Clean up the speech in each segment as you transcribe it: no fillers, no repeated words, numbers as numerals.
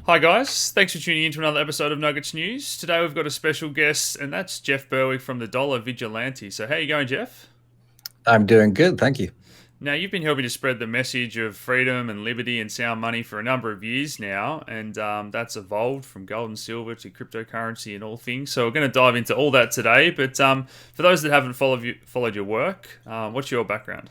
Hi guys, thanks for tuning in to another episode of Nuggets News. Today we've got a special guest, and that's Jeff Berwick from the Dollar Vigilante. So how you going, Jeff? I'm doing good, thank you. Now you've been helping to spread the message of freedom and liberty and sound money for a number of years now, and that's evolved from gold and silver to cryptocurrency and all things. So we're going to dive into all that today. But for those that haven't followed your work, what's your background?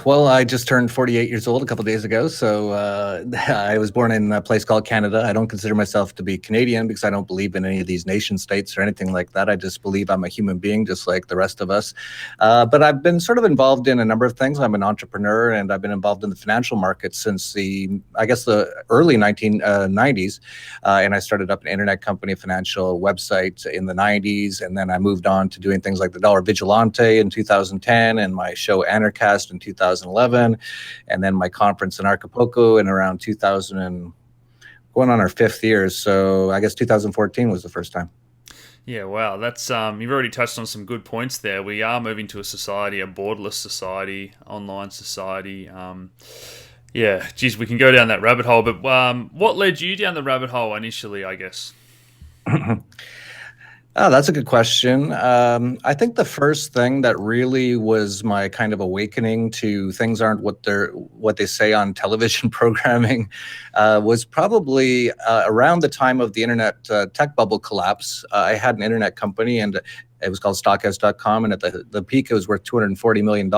Well, I just turned 48 years old a couple days ago. So I was born in a place called Canada. I don't consider myself to be Canadian because I don't believe in any of these nation states or anything like that. I just believe I'm a human being, just like the rest of us. But I've been sort of involved in a number of things. I'm an entrepreneur, and I've been involved in the financial markets since the early 1990s. And I started up an internet company, a financial website in the 90s. And then I moved on to doing things like the Dollar Vigilante in 2010 and my show Anarchast in 2011, and then my conference in Acapulco in around 2000 and going on our fifth year. So I guess 2014 was the first time. Yeah, wow, that's you've already touched on some good points there. We are moving to a society, a borderless society, online society. Yeah, geez, we can go down that rabbit hole. But what led you down the rabbit hole initially? I guess. Oh, that's a good question. I think the first thing that really was my kind of awakening to things aren't what they say on television programming was probably around the time of the internet tech bubble collapse. I had an internet company, and it was called stockhouse.com, and at the peak it was worth $240 million.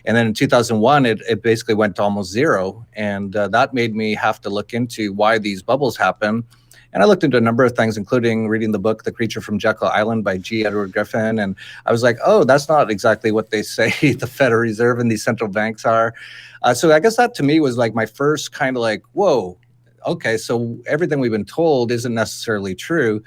And then in 2001 it basically went to almost zero, and that made me have to look into why these bubbles happen. And I looked into a number of things, including reading the book The Creature from Jekyll Island by G. Edward Griffin. And I was like, oh, that's not exactly what they say the Federal Reserve and these central banks are. So I guess that to me was like my first kind of like, whoa, okay, so everything we've been told isn't necessarily true.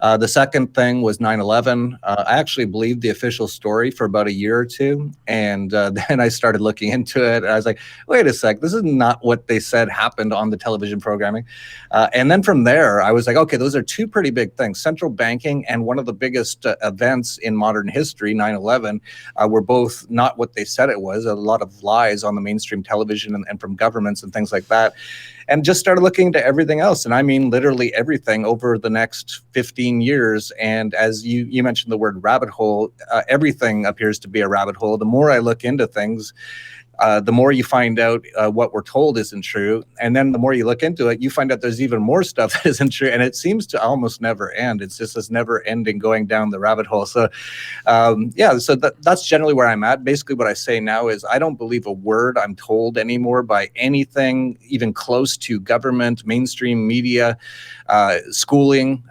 The second thing was 9/11. I actually believed the official story for about a year or two. And then I started looking into it. And I was like, wait a sec, this is not what they said happened on the television programming. And then from there, I was like, okay, those are two pretty big things. Central banking and one of the biggest events in modern history, 9/11, were both not what they said it was. A lot of lies on the mainstream television and from governments and things like that, and just started looking into everything else. And I mean, literally everything over the next 15 years. And as you mentioned the word rabbit hole, everything appears to be a rabbit hole. The more I look into things, the more you find out what we're told isn't true. And then the more you look into it, you find out there's even more stuff that isn't true. And it seems to almost never end. It's just this never ending going down the rabbit hole. So, yeah, so that's generally where I'm at. Basically, what I say now is I don't believe a word I'm told anymore by anything, even close to government, mainstream media, schooling,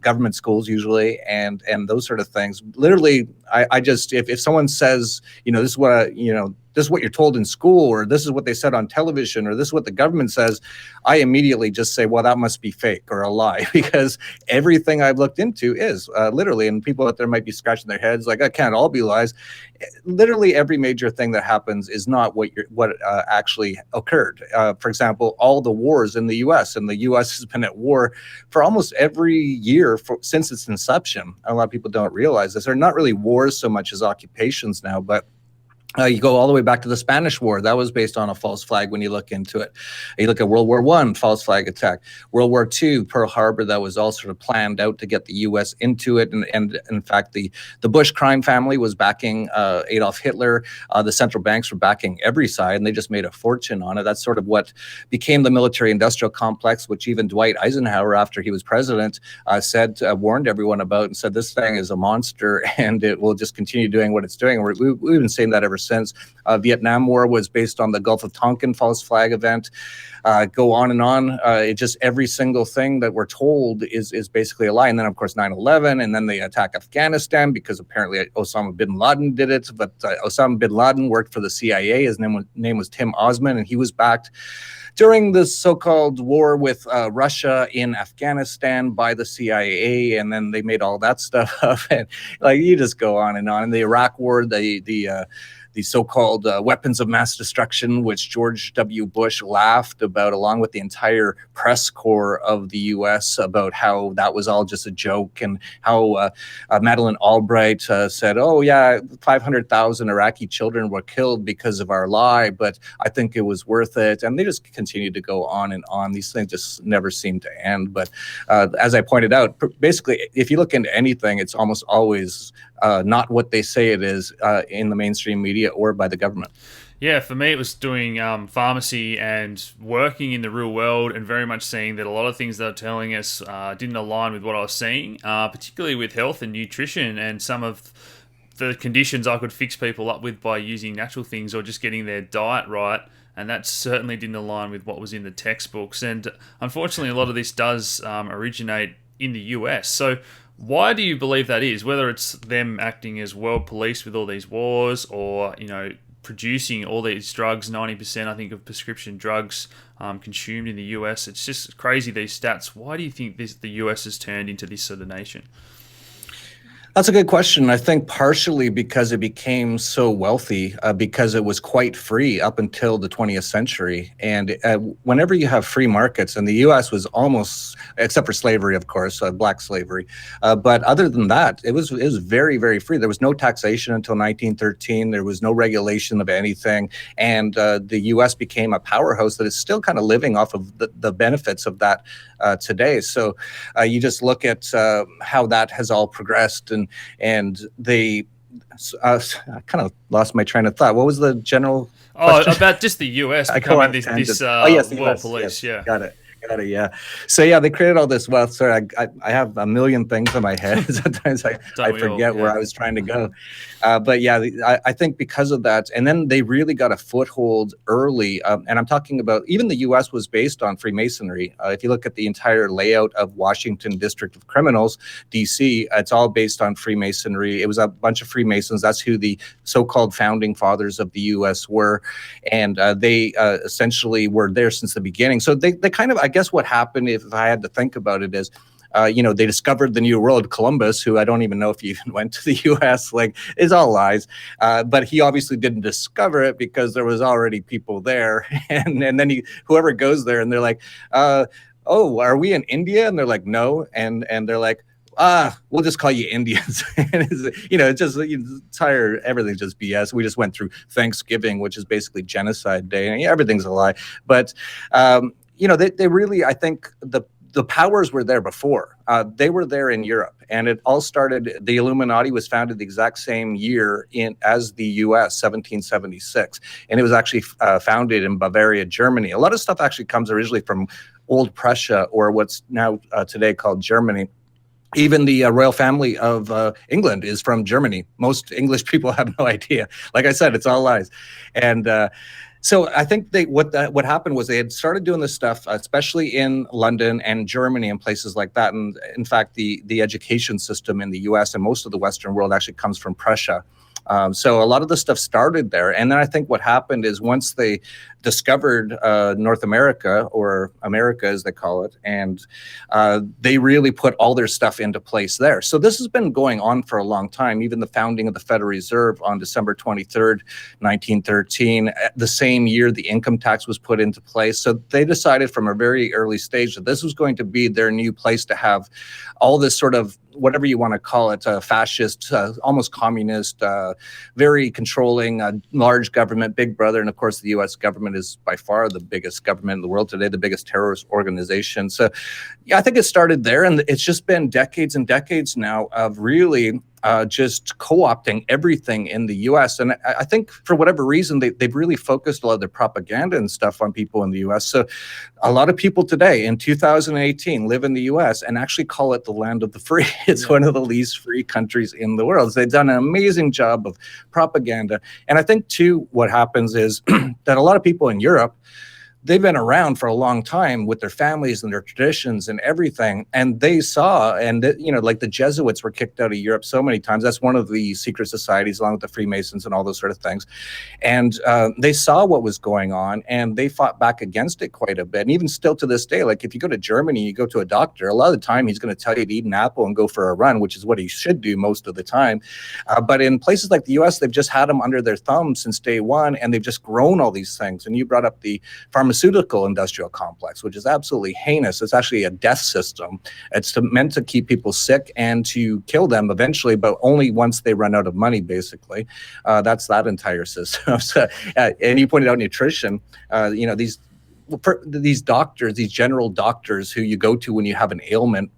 government schools usually, and those sort of things. Literally, I just, if someone says, this is what this is what you're told in school, or this is what they said on television, or this is what the government says, I immediately just say, well, that must be fake or a lie, because everything I've looked into is literally, and people out there might be scratching their heads like, that can't all be lies. Literally every major thing that happens is not what actually occurred. For example, all the wars in the U.S., and the U.S. has been at war for almost every year since its inception. A lot of people don't realize this. They're not really wars so much as occupations now, but you go all the way back to the Spanish War. That was based on a false flag when you look into it. You look at World War I, false flag attack. World War II, Pearl Harbor, that was all sort of planned out to get the U.S. into it. And in fact, the Bush crime family was backing Adolf Hitler. The central banks were backing every side, and they just made a fortune on it. That's sort of what became the military-industrial complex, which even Dwight Eisenhower, after he was president, warned everyone about and said, this thing is a monster, and it will just continue doing what it's doing. We've been saying that ever since. Vietnam War was based on the Gulf of Tonkin false flag event. Go on and on. It just every single thing that we're told is basically a lie. And then, of course, 9/11, and then they attack Afghanistan because apparently Osama bin Laden did it. But Osama bin Laden worked for the CIA. His name was Tim Osman, and he was backed during the so-called war with Russia in Afghanistan by the CIA, and then they made all that stuff up. And like, you just go on and on. And the Iraq War, the the so-called weapons of mass destruction, which George W. Bush laughed about, along with the entire press corps of the U.S., about how that was all just a joke, and how Madeleine Albright said, "Oh yeah, 500,000 Iraqi children were killed because of our lie, but I think it was worth it." And they just continued to go on and on. These things just never seem to end. But as I pointed out, basically, if you look into anything, it's almost always not what they say it is in the mainstream media or by the government. Yeah, for me, it was doing pharmacy and working in the real world, and very much seeing that a lot of things they were telling us didn't align with what I was seeing, particularly with health and nutrition and some of the conditions I could fix people up with by using natural things or just getting their diet right. And that certainly didn't align with what was in the textbooks. And unfortunately, a lot of this does originate in the US. So why do you believe that is? Whether it's them acting as world police with all these wars, or, producing all these drugs, 90% I think of prescription drugs consumed in the US. It's just crazy, these stats. Why do you think the US has turned into this sort of nation? That's a good question. I think partially because it became so wealthy, because it was quite free up until the 20th century. And whenever you have free markets, and the U.S. was almost, except for slavery, of course, black slavery. But other than that, it was very, very free. There was no taxation until 1913. There was no regulation of anything. And the U.S. became a powerhouse that is still kind of living off of the benefits of that today. So you just look at how that has all progressed, and they I kind of lost my train of thought. What was the general question? About just the US becoming this yes, world US, police. yes. Yeah. Got it. Yeah. So yeah, they created all this wealth. Sorry, I have a million things in my head. Sometimes I forget where I was trying to go. But yeah, I think because of that, and then they really got a foothold early. And I'm talking about, even the U.S. was based on Freemasonry. If you look at the entire layout of Washington District of Criminals, D.C., it's all based on Freemasonry. It was a bunch of Freemasons. That's who the so-called founding fathers of the U.S. were. And they essentially were there since the beginning. So they kind of, I guess what happened, if I had to think about it, is they discovered the New World. Columbus, who I don't even know if he even went to the U.S., is all lies. But he obviously didn't discover it because there was already people there. And then whoever goes there and they're like, oh, are we in India? And they're like, no. And they're like, we'll just call you Indians. And it's just everything's just BS. We just went through Thanksgiving, which is basically genocide day, and everything's a lie. But they really, I think the powers were there before. They were there in Europe, and it all started. The Illuminati was founded the exact same year as the U.S., 1776, and it was actually founded in Bavaria, Germany. A lot of stuff actually comes originally from Old Prussia, or what's now today called Germany. Even the royal family of England is from Germany. Most English people have no idea. Like I said, it's all lies. And so I think what happened was they had started doing this stuff, especially in London and Germany and places like that. And in fact, the education system in the U.S. and most of the Western world actually comes from Prussia. So a lot of the stuff started there. And then I think what happened is, once they discovered North America, or America as they call it, and they really put all their stuff into place there. So this has been going on for a long time. Even the founding of the Federal Reserve on December 23rd, 1913, the same year the income tax was put into place. So they decided from a very early stage that this was going to be their new place to have all this sort of, whatever you want to call it, fascist, almost communist, very controlling, large government, big brother. And of course, the U.S. government is by far the biggest government in the world today, the biggest terrorist organization. So yeah, I think it started there. And it's just been decades and decades now of really just co-opting everything in the U.S. And I think for whatever reason, they've really focused a lot of their propaganda and stuff on people in the U.S. So a lot of people today in 2018 live in the U.S. and actually call it the land of the free. It's one of the least free countries in the world. So they've done an amazing job of propaganda. And I think, too, what happens is that a lot of people in Europe, they've been around for a long time with their families and their traditions and everything. And they saw, and like the Jesuits were kicked out of Europe so many times. That's one of the secret societies, along with the Freemasons and all those sort of things. And they saw what was going on, and they fought back against it quite a bit. And even still to this day, like if you go to Germany, you go to a doctor, a lot of the time he's going to tell you to eat an apple and go for a run, which is what he should do most of the time. But in places like the US, they've just had them under their thumb since day one, and they've just grown all these things. And you brought up the pharmaceutical industrial complex, which is absolutely heinous. It's actually a death system. It's meant to keep people sick and to kill them eventually, but only once they run out of money, basically. That's that entire system. So, and you pointed out nutrition. These doctors, these general doctors who you go to when you have an ailment,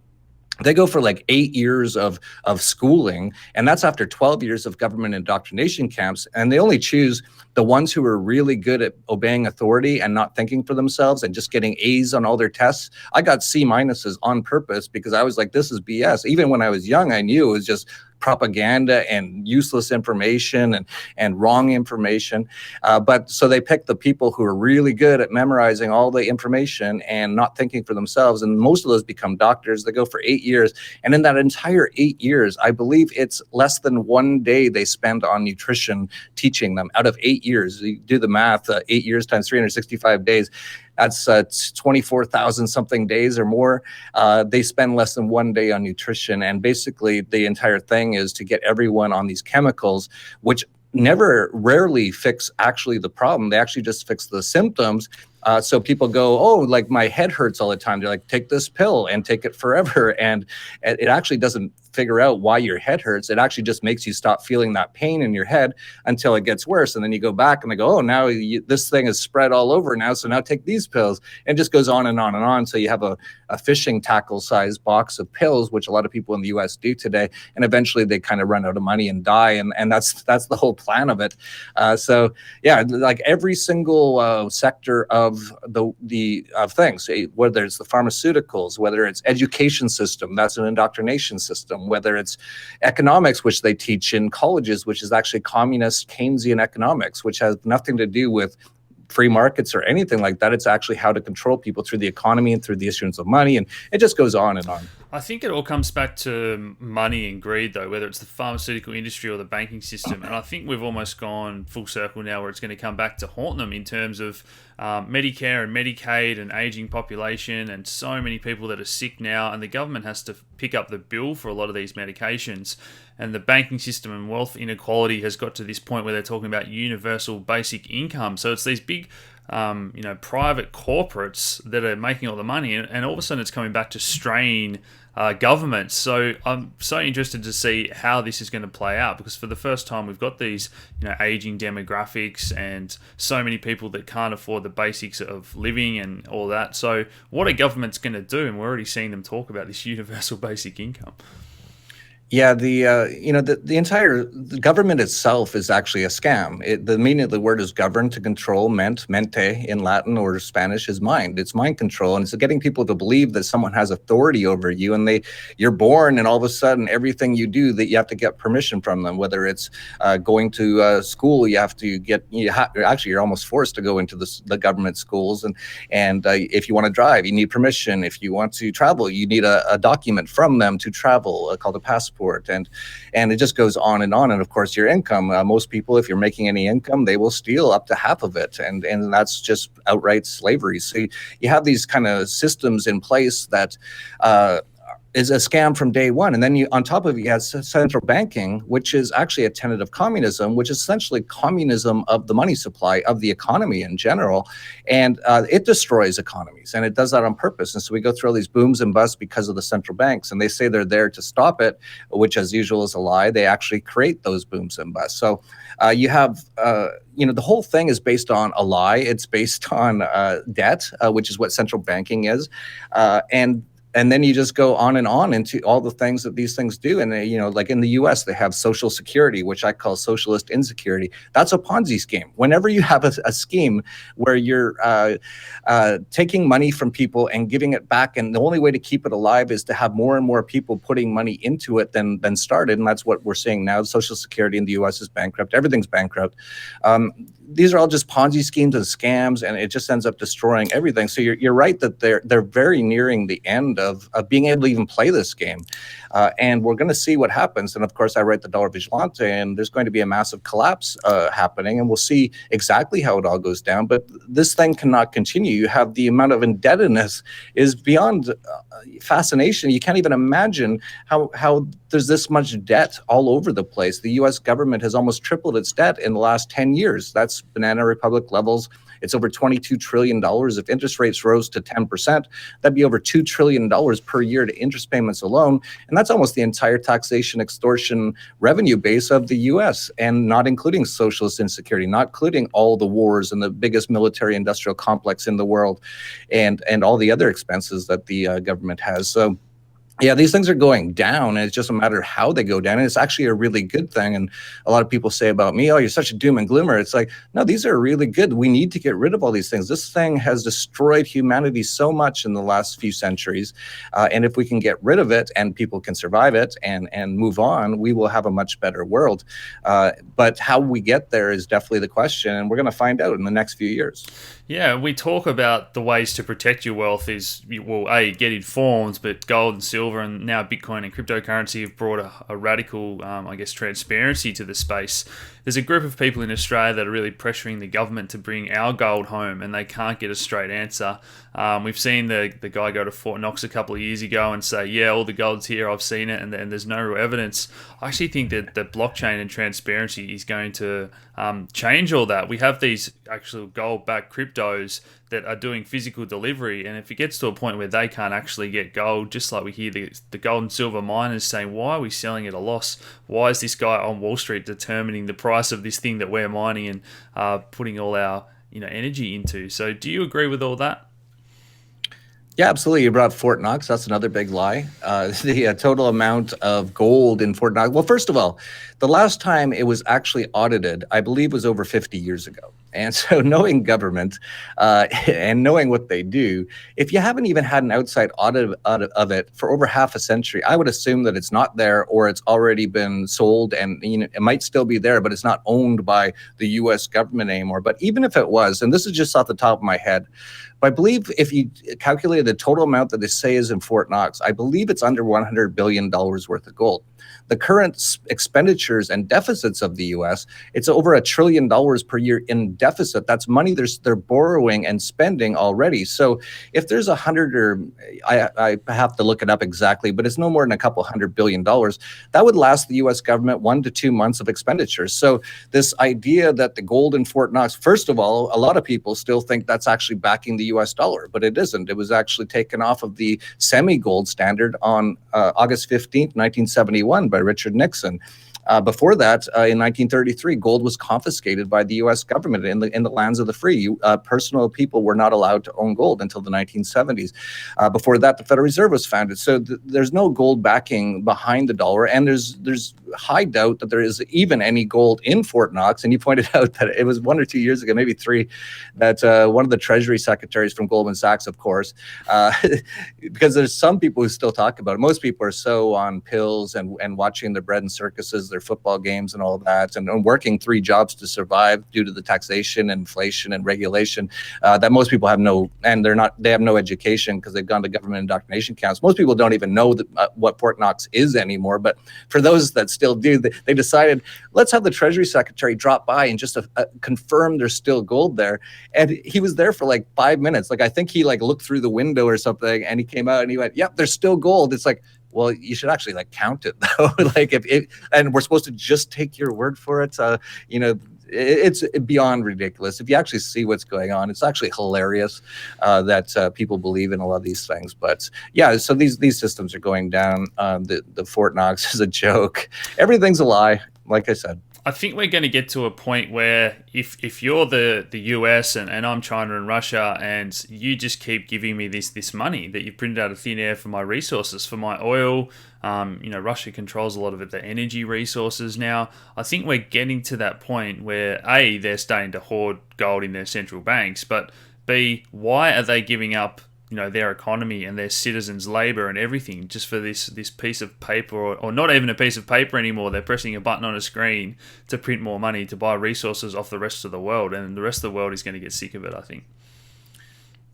they go for like 8 years of schooling, and that's after 12 years of government indoctrination camps. And they only choose the ones who are really good at obeying authority and not thinking for themselves and just getting A's on all their tests. I got C minuses on purpose because I was like, this is BS. Even when I was young, I knew it was just propaganda and useless information and wrong information. But so they pick the people who are really good at memorizing all the information and not thinking for themselves. And most of those become doctors. They go for 8 years. And in that entire 8 years, I believe it's less than 1 day they spend on nutrition teaching them out of 8 years. You do the math, 8 years times 365 days. That's 24,000 something days or more. They spend less than 1 day on nutrition. And basically the entire thing is to get everyone on these chemicals, which rarely fix actually the problem. They actually just fix the symptoms. So people go, oh, like my head hurts all the time. They're like, take this pill and take it forever. And it actually doesn't figure out why your head hurts. It actually just makes you stop feeling that pain in your head until it gets worse. And then you go back and they go, oh, now this thing is spread all over now. So now take these pills. And it just goes on and on and on. So you have a fishing tackle size box of pills, which a lot of people in the US do today. And eventually they kind of run out of money and die. And that's the whole plan of it. So yeah, like every single sector of of things, whether it's the pharmaceuticals, whether it's education system, that's an indoctrination system, whether it's economics, which they teach in colleges, which is actually communist Keynesian economics, which has nothing to do with free markets or anything like that. It's actually how to control people through the economy and through the issuance of money. And it just goes on and on. I think it all comes back to money and greed, though, whether it's the pharmaceutical industry or the banking system. And I think we've almost gone full circle now where it's going to come back to haunt them in terms of Medicare and Medicaid and aging population and so many people that are sick now. And the government has to pick up the bill for a lot of these medications. And the banking system and wealth inequality has got to this point where they're talking about universal basic income. So it's these big private corporates that are making all the money, and all of a sudden it's coming back to strain governments. So I'm so interested to see how this is going to play out, because for the first time we've got these aging demographics and so many people that can't afford the basics of living and all that. So what are governments going to do? And we're already seeing them talk about this universal basic income. Yeah, the entire government itself is actually a scam. The meaning of the word is govern, to control, mente in Latin or Spanish is mind. It's mind control, and it's getting people to believe that someone has authority over you, and you're born, and all of a sudden everything you do that you have to get permission from them. Whether it's going to school, you're almost forced to go into the government schools, and if you want to drive, you need permission. If you want to travel, you need a document from them to travel called a passport. And it just goes on. And of course, your income. Most people, if you're making any income, they will steal up to half of it, and that's just outright slavery. So you have these kind of systems in place that is a scam from day one. And then on top of it, you have central banking, which is actually a tenet of communism, which is essentially communism of the money supply of the economy in general. And it destroys economies, and it does that on purpose. And so we go through all these booms and busts because of the central banks, and they say they're there to stop it, which as usual is a lie. They actually create those booms and busts. So you have, the whole thing is based on a lie. It's based on debt, which is what central banking is. And then you just go on and on into all the things that these things do. And, like in the US, they have Social Security, which I call socialist insecurity. That's a Ponzi scheme. Whenever you have a scheme where you're taking money from people and giving it back, and the only way to keep it alive is to have more and more people putting money into it than started. And that's what we're seeing now. Social Security in the US is bankrupt. Everything's bankrupt. these are all just Ponzi schemes and scams, and it just ends up destroying everything. So you're right that they're very nearing the end of being able to even play this game, and we're going to see what happens. And of course, I write the Dollar Vigilante, and there's going to be a massive collapse happening, and we'll see exactly how it all goes down. But this thing cannot continue. You have the amount of indebtedness is beyond fascination. You can't even imagine how there's this much debt all over the place. The U.S. government has almost tripled its debt in the last 10 years. That's Banana Republic levels. It's over $22 trillion. If interest rates rose to 10%, that'd be over $2 trillion per year to interest payments alone. And that's almost the entire taxation extortion revenue base of the U.S., and not including socialist insecurity, not including all the wars and the biggest military industrial complex in the world, and all the other expenses that the government has. So yeah, these things are going down, and it's just a matter of how they go down. And it's actually a really good thing. And a lot of people say about me, oh, you're such a doom and gloomer. It's like, no, these are really good. We need to get rid of all these things. This thing has destroyed humanity so much in the last few centuries. And if we can get rid of it and people can survive it and move on, we will have a much better world. But how we get there is definitely the question. And we're going to find out in the next few years. Yeah, we talk about the ways to protect your wealth is, well, A, get informed, but gold and silver and now Bitcoin and cryptocurrency have brought a radical, I guess, transparency to the space. There's a group of people in Australia that are really pressuring the government to bring our gold home, and they can't get a straight answer. We've seen the guy go to Fort Knox a couple of years ago and say, yeah, all the gold's here, I've seen it, and there's no real evidence. I actually think that the blockchain and transparency is going to change all that. We have these actual gold-backed cryptos that are doing physical delivery, and if it gets to a point where they can't actually get gold, just like we hear the gold and silver miners saying, why are we selling at a loss? Why is this guy on Wall Street determining the price of this thing that we're mining and putting all our energy into? So do you agree with all that? Yeah, absolutely. You brought up Fort Knox. That's another big lie. The total amount of gold in Fort Knox. Well, first of all, the last time it was actually audited, I believe, was over 50 years ago. And so knowing government and knowing what they do, if you haven't even had an outside audit of it for over half a century, I would assume that it's not there, or it's already been sold, and it might still be there, but it's not owned by the U.S. government anymore. But even if it was, and this is just off the top of my head, but I believe if you calculate the total amount that they say is in Fort Knox, I believe it's under $100 billion worth of gold. The current expenditures and deficits of the U.S., it's over $1 trillion per year in deficit. That's money they're borrowing and spending already. So if there's 100, or I have to look it up exactly, but it's no more than a couple $100 billion, that would last the U.S. government 1 to 2 months of expenditures. So this idea that the gold in Fort Knox, first of all, a lot of people still think that's actually backing the U.S. dollar, but it isn't. It was actually taken off of the semi-gold standard on August 15th, 1971 by Richard Nixon. Before that, in 1933, gold was confiscated by the U.S. government in the lands of the free. Personal people were not allowed to own gold until the 1970s. Before that, the Federal Reserve was founded. So there's no gold backing behind the dollar, and there's high doubt that there is even any gold in Fort Knox. And you pointed out that it was 1 or 2 years ago, maybe 3, that one of the Treasury secretaries from Goldman Sachs, of course, because there's some people who still talk about it. Most people are so on pills and watching their bread and circuses, their football games and all that, and working 3 jobs to survive due to the taxation, inflation, and regulation, that most people have they have no education because they've gone to government indoctrination camps. Most people don't even know what Fort Knox is anymore. But for those that still do, they decided, let's have the Treasury Secretary drop by and just confirm there's still gold there. And he was there for like 5 minutes. Like, I think he looked through the window or something, and he came out and he went, yep, there's still gold. It's like, well, you should actually count it though. And we're supposed to just take your word for it. It's beyond ridiculous. If you actually see what's going on, it's actually hilarious that people believe in a lot of these things. But yeah, so these systems are going down. The Fort Knox is a joke. Everything's a lie, like I said. I think we're going to get to a point where if you're the US and I'm China and Russia, and you just keep giving me this money that you've printed out of thin air for my resources, for my oil, Russia controls a lot of the energy resources now. I think we're getting to that point where A, they're starting to hoard gold in their central banks, but B, why are they giving up their economy and their citizens' labor and everything just for this piece of paper, or not even a piece of paper anymore. They're pressing a button on a screen to print more money to buy resources off the rest of the world, and the rest of the world is going to get sick of it, I think.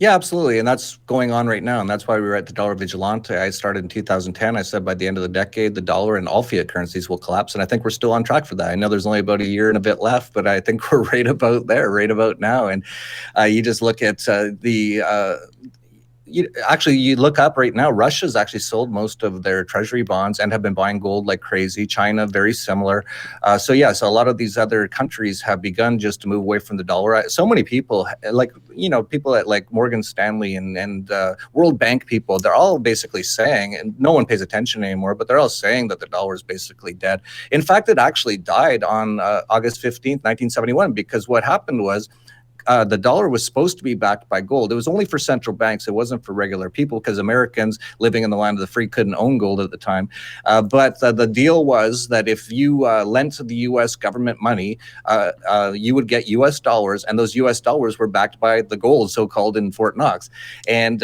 Yeah, absolutely. And that's going on right now. And that's why we were at the dollar vigilante. I started in 2010. I said by the end of the decade, the dollar and all fiat currencies will collapse. And I think we're still on track for that. I know there's only about a year and a bit left, but I think we're right about there, right about now. And you just look at you look up right now, Russia's actually sold most of their treasury bonds and have been buying gold like crazy. China, very similar. So a lot of these other countries have begun just to move away from the dollar. So many people, people at like Morgan Stanley and World Bank people, they're all basically saying, and no one pays attention anymore, but they're all saying that the dollar is basically dead. In fact, it actually died on August 15th, 1971, because what happened was, the dollar was supposed to be backed by gold. It was only for central banks. It wasn't for regular people, because Americans living in the land of the free couldn't own gold at the time. But the deal was that if you lent the U.S. government money, you would get U.S. dollars, and those U.S. dollars were backed by the gold, so-called, in Fort Knox. And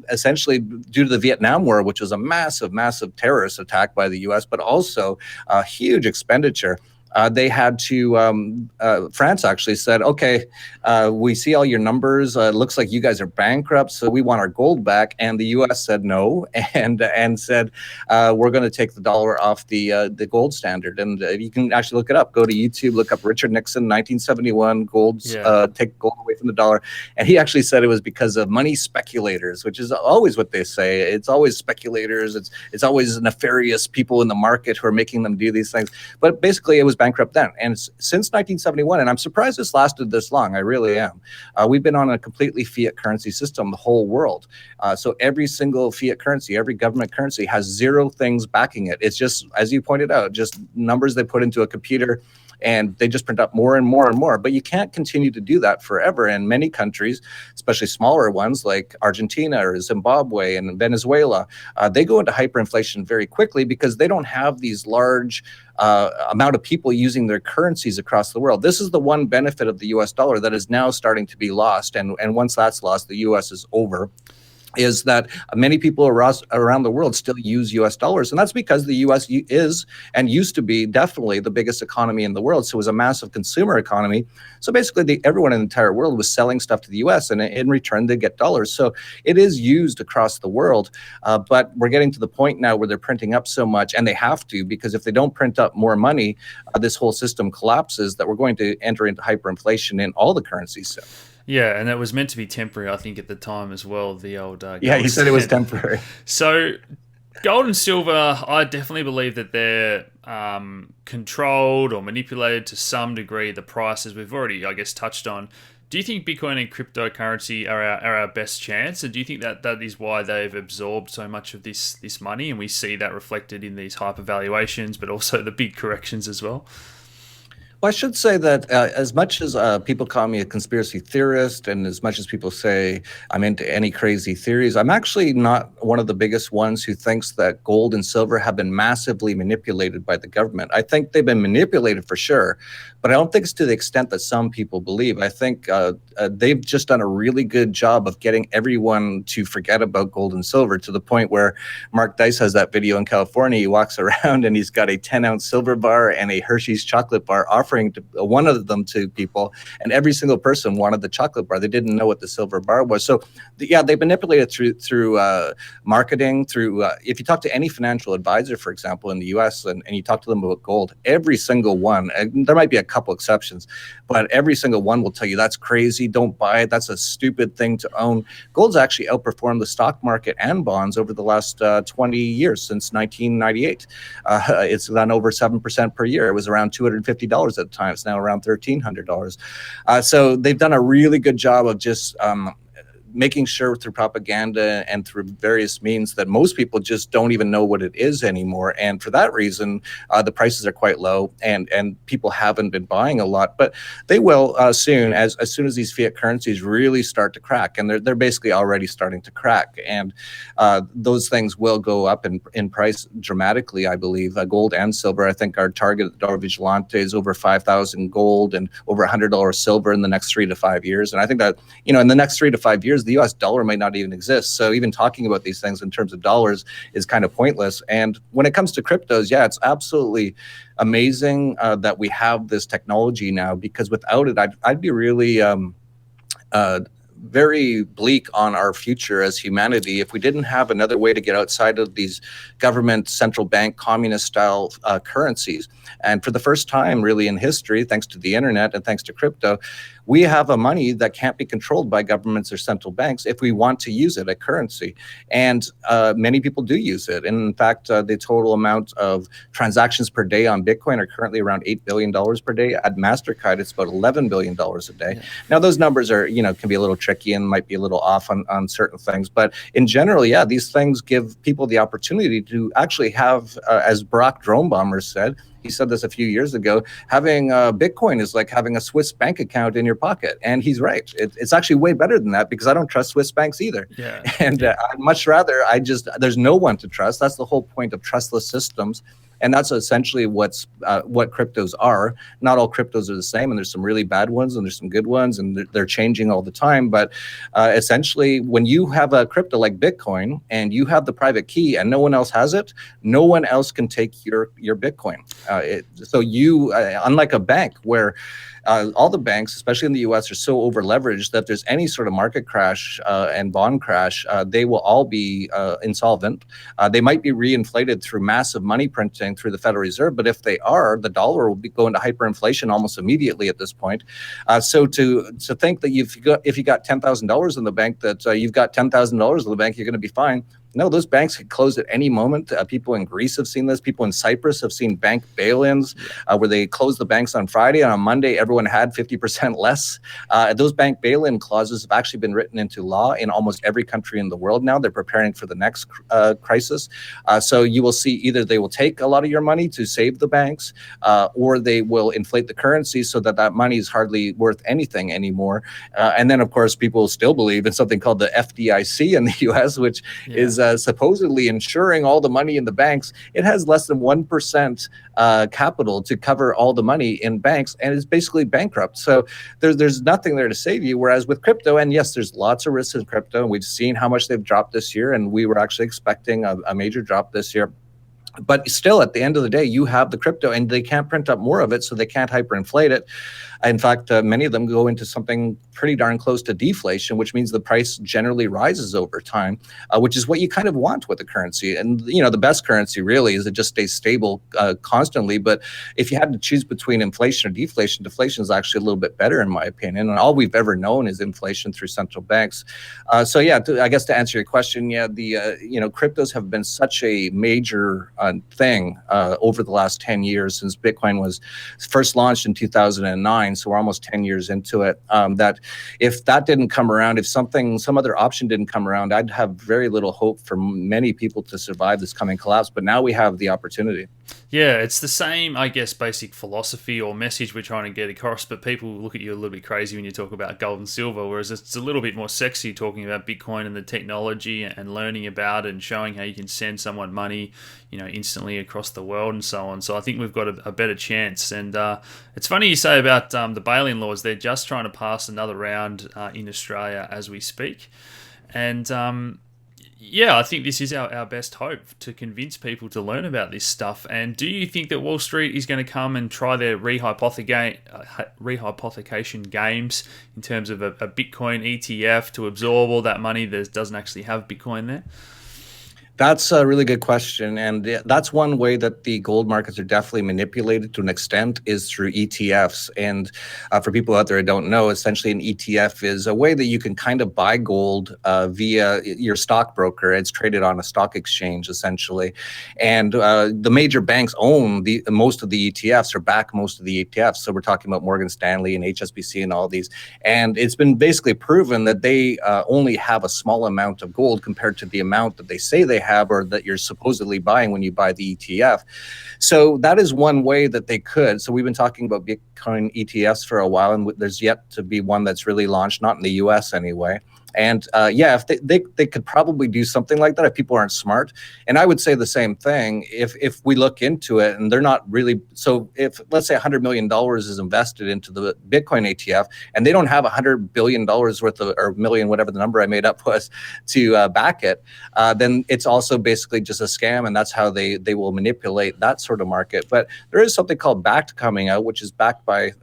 essentially, due to the Vietnam War, which was a massive, massive terrorist attack by the U.S., but also a huge expenditure, they had to, France actually said, okay, we see all your numbers. It looks like you guys are bankrupt, so we want our gold back. And the U.S. said no, and said, we're going to take the dollar off the gold standard. And you can actually look it up. Go to YouTube, look up Richard Nixon, 1971, take gold away from the dollar. And he actually said it was because of money speculators, which is always what they say. It's always speculators. It's always nefarious people in the market who are making them do these things. But basically, it was bankrupt then. And since 1971, and I'm surprised this lasted this long, I really am, we've been on a completely fiat currency system, the whole world. So every single fiat currency, every government currency has zero things backing it. It's just, as you pointed out, just numbers they put into a computer, and they just print up more and more and more. But you can't continue to do that forever. And many countries, especially smaller ones like Argentina or Zimbabwe and Venezuela, they go into hyperinflation very quickly because they don't have these large amount of people using their currencies across the world. This is the one benefit of the US dollar that is now starting to be lost. And once that's lost, the US is over. Is that many people around the world still use U.S. dollars. And that's because the U.S. is and used to be definitely the biggest economy in the world. So it was a massive consumer economy. So basically, everyone in the entire world was selling stuff to the U.S. and in return, they get dollars. So it is used across the world. But we're getting to the point now where they're printing up so much, and they have to, because if they don't print up more money, this whole system collapses, that we're going to enter into hyperinflation in all the currencies. So. Yeah, and it was meant to be temporary, I think, at the time as well, the old yeah, he said it was temporary. So gold and silver, I definitely believe that they're controlled or manipulated to some degree, the prices we've already, I guess, touched on. Do you think Bitcoin and cryptocurrency are our best chance? And do you think that is why they've absorbed so much of this money, and we see that reflected in these hypervaluations, but also the big corrections as well? Well, I should say that as much as people call me a conspiracy theorist, and as much as people say I'm into any crazy theories, I'm actually not one of the biggest ones who thinks that gold and silver have been massively manipulated by the government. I think they've been manipulated for sure, but I don't think it's to the extent that some people believe. I think they've just done a really good job of getting everyone to forget about gold and silver, to the point where Mark Dice has that video in California. He walks around and he's got a 10-ounce silver bar and a Hershey's chocolate bar, offering one of them to people, and every single person wanted the chocolate bar. They didn't know what the silver bar was. So yeah, they manipulated through marketing, through if you talk to any financial advisor, for example, in the US, and you talk to them about gold, every single one, and there might be a couple exceptions, but every single one will tell you that's crazy, don't buy it, that's a stupid thing to own. Gold's actually outperformed the stock market and bonds over the last 20 years, since 1998. It's done over 7% per year. It was around $250 at the time. It's now around $1,300. So they've done a really good job of just making sure through propaganda and through various means that most people just don't even know what it is anymore. And for that reason, the prices are quite low, and people haven't been buying a lot, but they will soon, as soon as these fiat currencies really start to crack, and they're basically already starting to crack. And those things will go up in price dramatically, I believe. Gold and silver, I think our target at the Dollar Vigilante is over 5,000 gold and over $100 silver in the next 3 to 5 years. And I think that, in the next 3 to 5 years, the US dollar might not even exist. So even talking about these things in terms of dollars is kind of pointless. And when it comes to cryptos, yeah, it's absolutely amazing that we have this technology now, because without it, I'd be really uh, very bleak on our future as humanity if we didn't have another way to get outside of these government central bank communist style currencies. And for the first time really in history, thanks to the internet and thanks to crypto, we have a money that can't be controlled by governments or central banks if we want to use it, a currency. And many people do use it. And in fact, the total amount of transactions per day on Bitcoin are currently around $8 billion per day. At MasterCard, it's about $11 billion a day. Yeah. Now, those numbers are, can be a little tricky and might be a little off on certain things. But in general, yeah, these things give people the opportunity to actually have, as Barack Drone Bomber said, he said this a few years ago, having Bitcoin is like having a Swiss bank account in your pocket. And he's right. It's actually way better than that, because I don't trust Swiss banks either. Yeah. And I'd much rather, there's no one to trust. That's the whole point of trustless systems. And that's essentially what cryptos are. Not all cryptos are the same, and there's some really bad ones and there's some good ones, and they're changing all the time. But essentially, when you have a crypto like Bitcoin and you have the private key and no one else has it, no one else can take your Bitcoin. So you, unlike a bank where all the banks, especially in the US, are so over leveraged that if there's any sort of market crash and bond crash, they will all be insolvent. They might be reinflated through massive money printing through the Federal Reserve, but if they are, the dollar will go into hyperinflation almost immediately at this point. So to think that if you got $10,000 in the bank, that you've got $10,000 in the bank, you're going to be fine. No, those banks could close at any moment. People in Greece have seen this. People in Cyprus have seen bank bail-ins where they closed the banks on Friday, and on Monday, everyone had 50% less. Those bank bail-in clauses have actually been written into law in almost every country in the world now. They're preparing for the next crisis. So you will see either they will take a lot of your money to save the banks, or they will inflate the currency so that money is hardly worth anything anymore. And then, of course, people still believe in something called the FDIC in the U.S., which is supposedly insuring all the money in the banks. It has less than 1% capital to cover all the money in banks, and is basically bankrupt. So there's nothing there to save you. Whereas with crypto, and yes, there's lots of risks in crypto, and we've seen how much they've dropped this year, and we were actually expecting a major drop this year. But still, at the end of the day, you have the crypto, and they can't print up more of it, so they can't hyperinflate it. In fact, many of them go into something pretty darn close to deflation, which means the price generally rises over time, which is what you kind of want with a currency. And, the best currency really is it just stays stable constantly. But if you had to choose between inflation or deflation, deflation is actually a little bit better, in my opinion. And all we've ever known is inflation through central banks. So, yeah, I guess to answer your question, yeah, the, cryptos have been such a major thing over the last 10 years since Bitcoin was first launched in 2009. So we're almost 10 years into it. That if that didn't come around, if some other option didn't come around, I'd have very little hope for many people to survive this coming collapse. But now we have the opportunity. Yeah, it's the same, I guess, basic philosophy or message we're trying to get across, but people look at you a little bit crazy when you talk about gold and silver, whereas it's a little bit more sexy talking about Bitcoin and the technology and learning about it and showing how you can send someone money, instantly across the world and so on. So I think we've got a better chance. And it's funny you say about the bail-in laws. They're just trying to pass another round in Australia as we speak. And I think this is our best hope to convince people to learn about this stuff. And do you think that Wall Street is going to come and try their rehypothecation games in terms of a Bitcoin ETF to absorb all that money that doesn't actually have Bitcoin there? That's a really good question. And that's one way that the gold markets are definitely manipulated to an extent, is through ETFs. And for people out there who don't know, essentially an ETF is a way that you can kind of buy gold via your stockbroker. It's traded on a stock exchange, essentially. And the major banks own most of the ETFs, or back most of the ETFs. So we're talking about Morgan Stanley and HSBC and all these. And it's been basically proven that they only have a small amount of gold compared to the amount that they say they have, or that you're supposedly buying when you buy the ETF. So that is one way that they could. So we've been talking about Bitcoin ETFs for a while, and there's yet to be one that's really launched, not in the US anyway. And yeah, if they could probably do something like that if people aren't smart. And I would say the same thing if we look into it and they're not really. So if let's say $100 million is invested into the Bitcoin ETF and they don't have $100 billion worth of, or million, whatever the number I made up was, to back it, then it's also basically just a scam, and that's how they will manipulate that sort of market. But there is something called backed coming out, which is backed by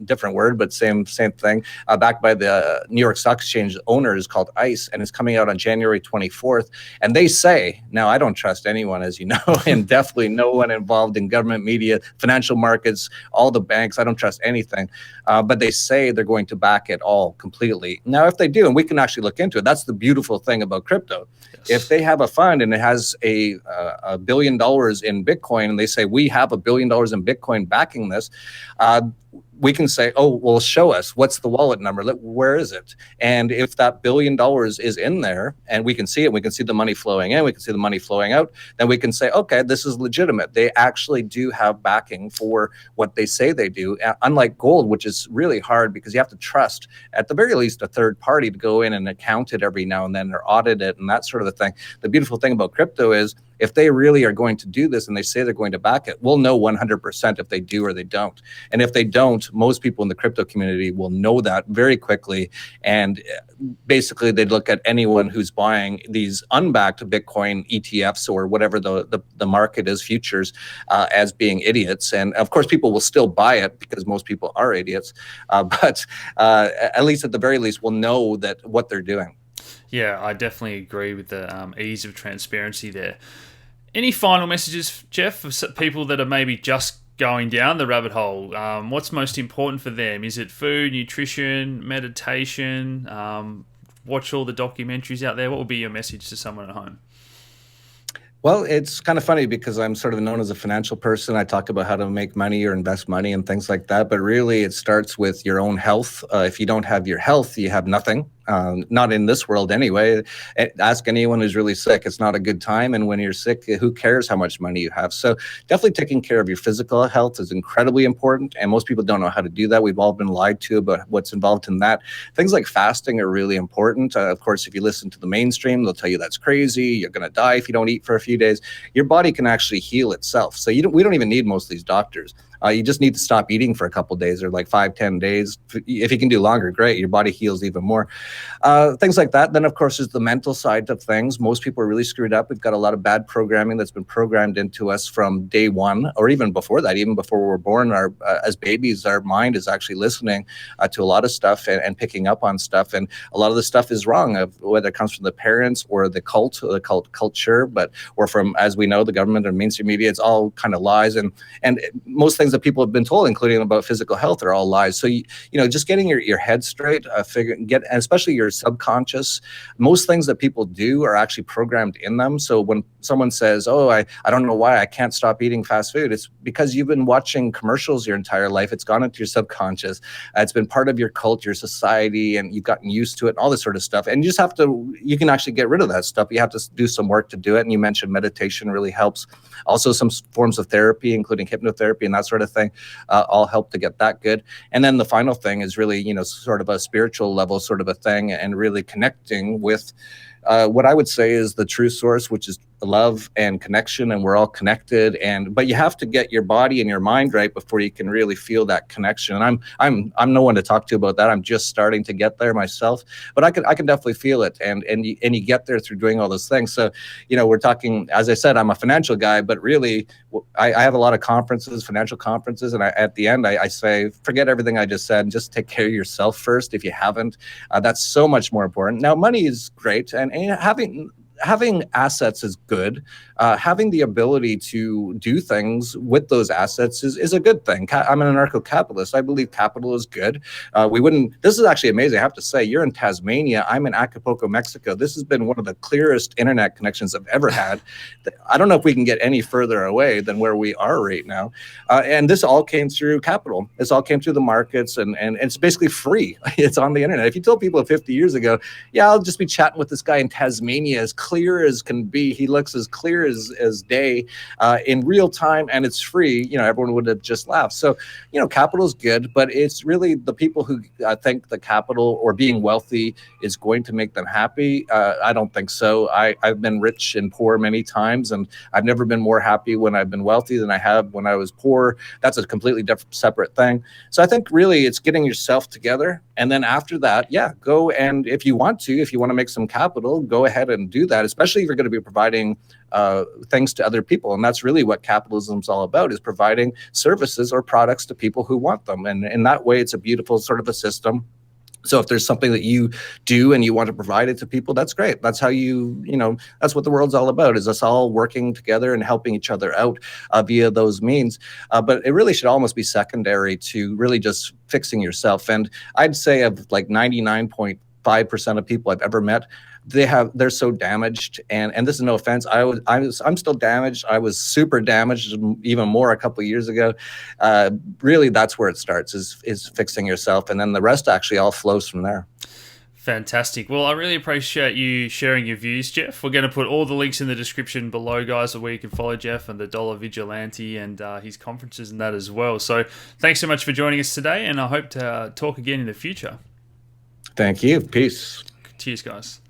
different word, but same thing, backed by the New York Stock Exchange owners, called ICE, and it's coming out on January 24th. And they say, now I don't trust anyone, as you know, and definitely no one involved in government, media, financial markets, all the banks, I don't trust anything. But they say they're going to back it all completely. Now, if they do, and we can actually look into it, that's the beautiful thing about crypto. Yes. If they have a fund and it has $1 billion in Bitcoin, and they say we have $1 billion in Bitcoin backing this, we can say, oh, well, show us, what's the wallet number? Where is it? And if that $1 billion is in there and we can see it, we can see the money flowing in, we can see the money flowing out, then we can say, okay, this is legitimate. They actually do have backing for what they say they do. Unlike gold, which is really hard because you have to trust, at the very least, a third party to go in and account it every now and then or audit it and that sort of a thing. The beautiful thing about crypto is if they really are going to do this and they say they're going to back it, we'll know 100% if they do or they don't. And if they don't, most people in the crypto community will know that very quickly. And basically, they'd look at anyone who's buying these unbacked Bitcoin ETFs or whatever the market is, futures, as being idiots. And of course, people will still buy it because most people are idiots. But at least at the very least, we'll know that what they're doing. Yeah, I definitely agree with the ease of transparency there. Any final messages, Jeff, for people that are maybe just going down the rabbit hole? What's most important for them? Is it food, nutrition, meditation? Watch all the documentaries out there. What would be your message to someone at home? Well, it's kind of funny because I'm sort of known as a financial person. I talk about how to make money or invest money and things like that. But really, it starts with your own health. If you don't have your health, you have nothing. Not in this world anyway. Ask anyone who's really sick. It's not a good time. And when you're sick, who cares how much money you have? So definitely taking care of your physical health is incredibly important. And most people don't know how to do that. We've all been lied to about what's involved in that. Things like fasting are really important. Of course, if you listen to the mainstream, they'll tell you that's crazy. You're going to die if you don't eat for a few days. Your body can actually heal itself. So we don't even need most of these doctors. You just need to stop eating for a couple of days, or like 5-10 days. If you can do longer, great. Your body heals even more. Things like that. Then, of course, there's the mental side of things. Most people are really screwed up. We've got a lot of bad programming that's been programmed into us from day one, or even before that, even before we were born. As babies, our mind is actually listening to a lot of stuff and picking up on stuff. And a lot of the stuff is wrong, whether it comes from the parents or the cult culture, or from, as we know, the government or mainstream media. It's all kind of lies. And most things that people have been told, including about physical health, are all lies. So just getting your head straight, especially your subconscious. Most things that people do are actually programmed in them. So when someone says, "Oh, I don't know why I can't stop eating fast food," it's because you've been watching commercials your entire life. It's gone into your subconscious. It's been part of your culture, society, and you've gotten used to it, and all this sort of stuff. And you can actually get rid of that stuff. You have to do some work to do it. And you mentioned meditation really helps. Also, some forms of therapy, including hypnotherapy and that sort of thing, all help to get that good. And then the final thing is really, sort of a spiritual level sort of a thing, and really connecting with what I would say is the true source, which is love and connection, and we're all connected. But you have to get your body and your mind right before you can really feel that connection. And I'm no one to talk to about that. I'm just starting to get there myself, but I can definitely feel it. And you get there through doing all those things. So, we're talking, as I said, I'm a financial guy, but really I have a lot of conferences, financial conferences. And at the end, I say, forget everything I just said and just take care of yourself first. If you haven't, that's so much more important. Now, money is great. And having assets is good. Having the ability to do things with those assets is a good thing. I'm an anarcho-capitalist. I believe capital is good. This is actually amazing. I have to say, you're in Tasmania. I'm in Acapulco, Mexico. This has been one of the clearest internet connections I've ever had. I don't know if we can get any further away than where we are right now. And this all came through capital. This all came through the markets, and it's basically free. It's on the internet. If you told people 50 years ago, yeah, I'll just be chatting with this guy in Tasmania, as clear as can be. He looks as clear as day in real time, and it's free. Everyone would have just laughed. So, capital is good, but it's really the people who think the capital or being wealthy is going to make them happy. I don't think so. I've been rich and poor many times, and I've never been more happy when I've been wealthy than I have when I was poor. That's a completely different, separate thing. So I think really it's getting yourself together. And then after that, yeah, go, and if you want to make some capital, go ahead and do that, especially if you're going to be providing things to other people. And that's really what capitalism is all about, is providing services or products to people who want them. And in that way, it's a beautiful sort of a system. So if there's something that you do and you want to provide it to people, that's great. That's how that's what the world's all about, is us all working together and helping each other out via those means. But it really should almost be secondary to really just fixing yourself. And I'd say of like 99.5% of people I've ever met, they're so damaged, and this is no offense. I'm still damaged. I was super damaged, even more a couple of years ago. Really, that's where it starts, is fixing yourself, and then the rest actually all flows from there. Fantastic. Well, I really appreciate you sharing your views, Jeff. We're going to put all the links in the description below, guys, where you can follow Jeff and the Dollar Vigilante and his conferences and that as well. So thanks so much for joining us today, and I hope to talk again in the future. Thank you. Peace. Cheers, guys.